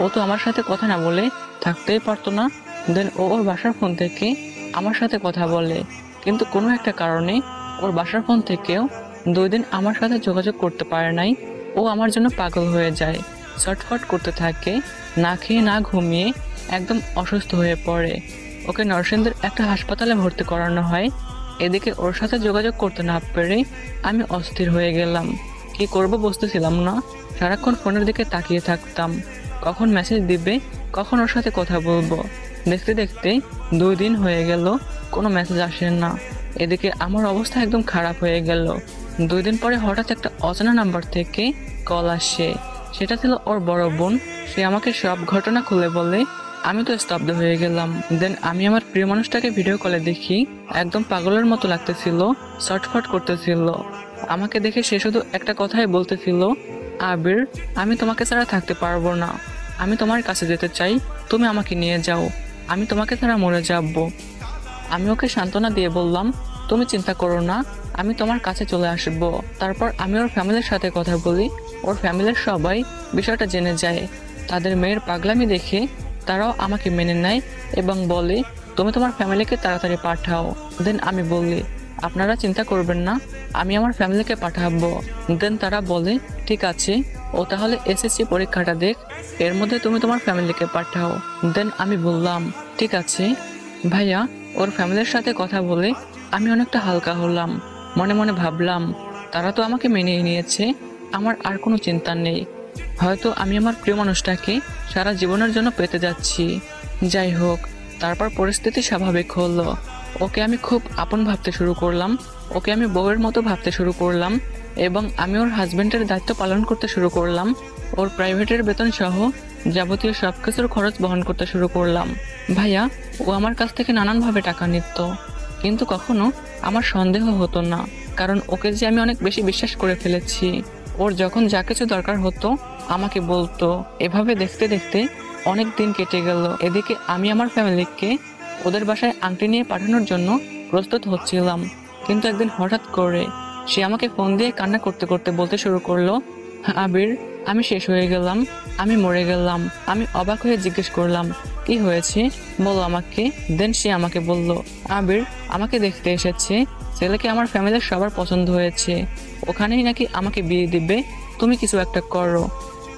ও তো আমার সাথে কথা না বলে থাকতেই পারতো না। দেন ও ওর বাসার ফোন থেকে আমার সাথে কথা বলে, কিন্তু কোনো একটা কারণে ওর বাসার ফোন থেকেও 2 দিন আমার সাথে যোগাযোগ করতে পারে নাই। ও আমার জন্য পাগল হয়ে যায়, ছটফট করতে থাকে, না খেয়ে না ঘুমিয়ে একদম অসুস্থ হয়ে পড়ে। ওকে নরসিংদীর একটা হাসপাতালে ভর্তি করানো হয়। এদিকে ওর সাথে যোগাযোগ করতে না পেরে আমি অস্থির হয়ে গেলাম। কি করব বুঝতেছিলাম না। সারাক্ষণ ফোনের দিকে তাকিয়ে থাকতাম, কখন মেসেজ দিবে, কখন ওর সাথে কথা বলবো। দেখতে দেখতে 2 দিন হয়ে গেল, কোনো মেসেজ আসে না। এদিকে আমার অবস্থা একদম খারাপ হয়ে গেল। 2 দিন পরে হঠাৎ একটা অজানা নাম্বার থেকে কল আসে। সেটা ছিল ওর বড় বোন। সে আমাকে সব ঘটনা খুলে বলে। আমি তো স্তব্ধ হয়ে গেলাম। দেন আমি আমার প্রিয় মানুষটাকে ভিডিও কলে দেখি, একদম পাগলের মতো লাগতেছিল, ছটফট করতেছিল। আমাকে দেখে সে শুধু একটা কথাই বলতেছিল, আবির, আমি তোমাকে ছাড়া থাকতে পারবো না। আমি তোমার কাছে যেতে চাই, তুমি আমাকে নিয়ে যাও। আমি তোমাকে ছাড়া মরে যাব। আমি ওকে সান্ত্বনা দিয়ে বললাম, তুমি চিন্তা করো না, আমি তোমার কাছে চলে আসব। তারপর আমি ওর ফ্যামিলির সাথে কথা বলি। ওর ফ্যামিলির সবাই বিষয়টা জেনে যায়। তাদের মেয়ের পাগলামি দেখে তারাও আমাকে মেনে নেয় এবং বলে, তুমি তোমার ফ্যামিলিকে তাড়াতাড়ি পাঠাও। দেন আমি বলি, আপনারা চিন্তা করবেন না, আমি আমার ফ্যামিলিকে পাঠাবো। দেন তারা বলে, ঠিক আছে, ও তাহলে এসএসসি পরীক্ষাটা দেখ, এর মধ্যে তুমি তোমার ফ্যামিলিকে পাঠাও। দেন আমি বললাম, ঠিক আছে ভাইয়া। ওর ফ্যামিলির সাথে কথা বলে আমি অনেকটা হালকা হলাম। মনে মনে ভাবলাম, তারা তো আমাকে মেনে নিয়েছে, আমার আর কোনো চিন্তা নেই। হয়তো আমি আমার প্রিয় মানুষটাকে সারা জীবনের জন্য পেতে যাচ্ছি। যাই হোক, তারপর পরিস্থিতি স্বাভাবিক হলো। ওকে আমি খুব আপন ভাবতে শুরু করলাম, ওকে আমি বউয়ের মতো ভাবতে শুরু করলাম, এবং আমি ওর হাজবেন্ডের দায়িত্ব পালন করতে শুরু করলাম। ওর প্রাইভেটের বেতন সহ যাবতীয় সবকিছুর খরচ বহন করতে শুরু করলাম। ভাইয়া, ও আমার কাছ থেকে নানানভাবে টাকা নিত, কিন্তু কখনো আমার সন্দেহ হতো না, কারণ ওকে যে আমি অনেক বেশি বিশ্বাস করে ফেলেছি। ওর যখন যা কিছু দরকার হতো আমাকে বলতো। এভাবে দেখতে দেখতে অনেক দিন কেটে গেল। এদিকে আমি আমার ফ্যামিলিকে ওদের বাসায় আংটি নিয়ে পাঠানোর জন্য প্রস্তুত হচ্ছিলাম, কিন্তু একদিন হঠাৎ করে সে আমাকে ফোন দিয়ে কান্না করতে করতে বলতে শুরু করলো, আবির, আমি শেষ হয়ে গেলাম, আমি মরে গেলাম। আমি অবাক হয়ে জিজ্ঞেস করলাম, কি হয়েছে বলো আমাকে। দেন সে আমাকে বলল, আবির আমাকে দেখতে এসেছে, ছেলেকে আমার ফ্যামিলির সবার পছন্দ হয়েছে, ওখানেই নাকি আমাকে বিয়ে দিবে, তুমি কিছু একটা করো।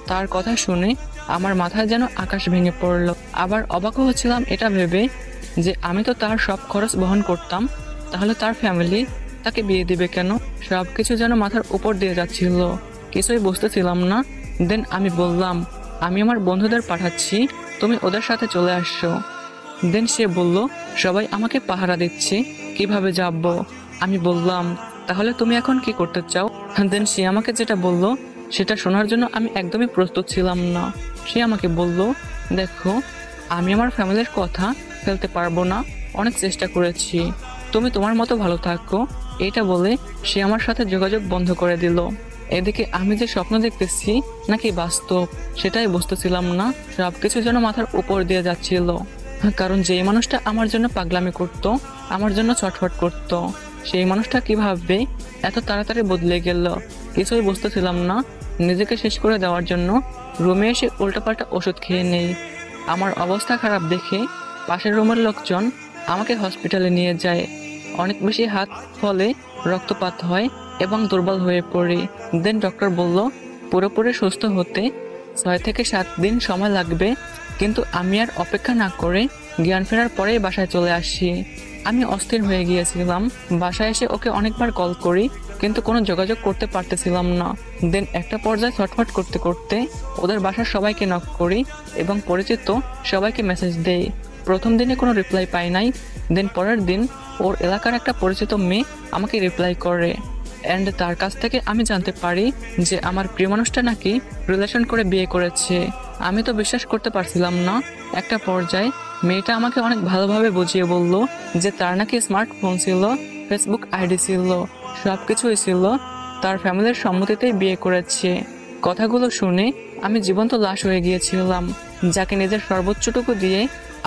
তার কথা শুনে আমার মাথায় যেন আকাশ ভেঙে পড়লো। আবার অবাকও হচ্ছিলাম এটা ভেবে যে আমি তো তার সব খরচ বহন করতাম, তাহলে তার ফ্যামিলি তাকে বিয়ে দিবে কেন? সবকিছু যেন মাথার উপর দিয়ে যাচ্ছিল, কিছুই বুঝতেছিলাম না। দেন আমি বললাম, আমি আমার বন্ধুদের পাঠাচ্ছি, তুমি ওদের সাথে চলে আসছো। দেন সে বলল, সবাই আমাকে পাহারা দিচ্ছে, কিভাবে যাব? আমি বললাম, তাহলে তুমি এখন কি করতে চাও? দেন সে আমাকে যেটা বলল সেটা শোনার জন্য আমি একদমই প্রস্তুত ছিলাম না। সে আমাকে বলল, দেখো, আমি আমার ফ্যামিলির কথা ফেলতে পারবো না, অনেক চেষ্টা করেছি, তুমি তোমার মতো ভালো থাকো। এটা বলে সে আমার সাথে যোগাযোগ বন্ধ করে দিল। এদিকে আমি যে স্বপ্ন দেখতেছি নাকি বাস্তব সেটাই বুঝতেছিলাম না। সবকিছু যেন মাথার উপর দিয়ে যাচ্ছিল, কারণ যেই মানুষটা আমার জন্য পাগলামি করত, আমার জন্য ছটফট করত, সেই মানুষটা কিভাবে এত তাড়াতাড়ি বদলে গেল কিছুই বুঝতেছিলাম না। নিজেকে শেষ করে দেওয়ার জন্য রুমে এসে উল্টাপাল্টা ওষুধ খেয়ে নেই। আমার অবস্থা খারাপ দেখে পাশের রুমের লোকজন আমাকে হসপিটালে নিয়ে যায়। অনেক বেশি হাত ফলে রক্তপাত হয় এবং দুর্বল হয়ে পড়ি। দেন ডক্টর বলল, পুরোপুরি সুস্থ হতে 6 থেকে 7 দিন সময় লাগবে। কিন্তু আমি আর অপেক্ষা না করে জ্ঞান ফেরার পরেই বাসায় চলে আসি। আমি অস্থির হয়ে গিয়েছিলাম। বাসায় এসে ওকে অনেকবার কল করি, কিন্তু কোনো যোগাযোগ করতে পারতেছিলাম না। দেন একটা পর্যায়ে ছটফট করতে করতে ওদের বাসার সবাইকে নক করি এবং পরিচিত সবাইকে মেসেজ দেই। প্রথম দিনে কোনো রিপ্লাই পাই নাই। দেন পরের দিন ওর এলাকার একটা পরিচিত মেয়ে আমাকে রিপ্লাই করে, অ্যান্ড তার কাছ থেকে আমি জানতে পারি যে আমার প্রিয় মানুষটা নাকি রিলেশন করে বিয়ে করেছে। আমি তো বিশ্বাস করতে পারছিলাম না। একটা পর্যায়ে মেয়েটা আমাকে অনেক ভালোভাবে বুঝিয়ে বলল যে তার নাকি স্মার্টফোন ছিল, ফেসবুক আইডি ছিল, সব কিছুই ছিল, তার ফ্যামিলির সম্মতিতেই বিয়ে করেছে। কথাগুলো শুনে আমি জীবন্ত লাশ হয়ে গিয়েছিলাম। যাকে নিজের সর্বোচ্চটুকু দিয়ে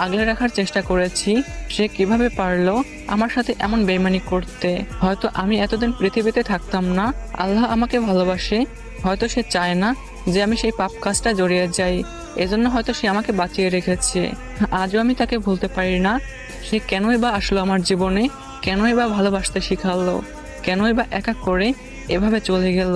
আগলে রাখার চেষ্টা করেছি, সে কিভাবে পারলো আমার সাথে এমন বেইমানি করতে? হয়তো আমি এতদিন পৃথিবীতে থাকতাম না। আল্লাহ আমাকে ভালোবাসে, হয়তো সে চায় না যে আমি সেই পাপ কাজটা জড়িয়ে যাই। এজন্য হয়তো সে আমাকে বাঁচিয়ে রেখেছে। আজও আমি তাকে ভুলতে পারি না। সে কেনই বা আসলো আমার জীবনে, কেনই বা ভালোবাসতে শিখালো, কেনই বা একা করে এভাবে চলে গেল।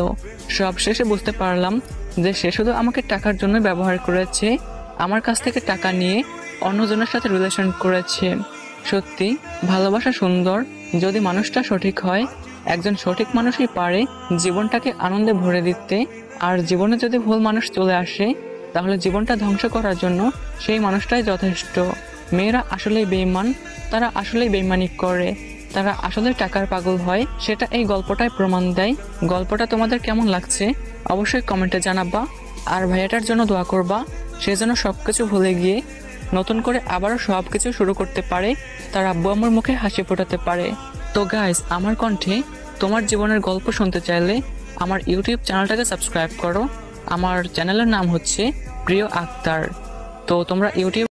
সব শেষে বুঝতে পারলাম যে সে শুধু আমাকে টাকার জন্য ব্যবহার করেছে, আমার কাছ থেকে টাকা নিয়ে অন্যজনের সাথে রিলেশন করেছে। সত্যি ভালোবাসা সুন্দর যদি মানুষটা সঠিক হয়। একজন সঠিক মানুষই পারে জীবনটাকে আনন্দে ভরে দিতে। আর জীবনে যদি ভুল মানুষ চলে আসে, তাহলে জীবনটা ধ্বংস করার জন্য সেই মানুষটাই যথেষ্ট। মেয়েরা আসলেই বেঈমান, তারা আসলেই বেঈমানি করে, তারা আসলে টাকার পাগল হয়, সেটা এই গল্পটায় প্রমাণ দেয়। গল্পটা তোমাদের কেমন লাগছে অবশ্যই কমেন্টে জানাবা। আর ভাইয়াটার জন্য দোয়া করবা, সে যেন সবকিছু ভুলে গিয়ে নতুন করে আবারও সবকিছু শুরু করতে পারে, তার আব্বু আম্মুর মুখে হাসি ফোটাতে পারে। তো গাইস, আমার কণ্ঠে তোমার জীবনের গল্প শুনতে চাইলে আমার ইউটিউব চ্যানেলটাকে সাবস্ক্রাইব করো। আমার চ্যানেলের নাম হচ্ছে প্রিয় আক্তার। তো তোমরা ইউটিউব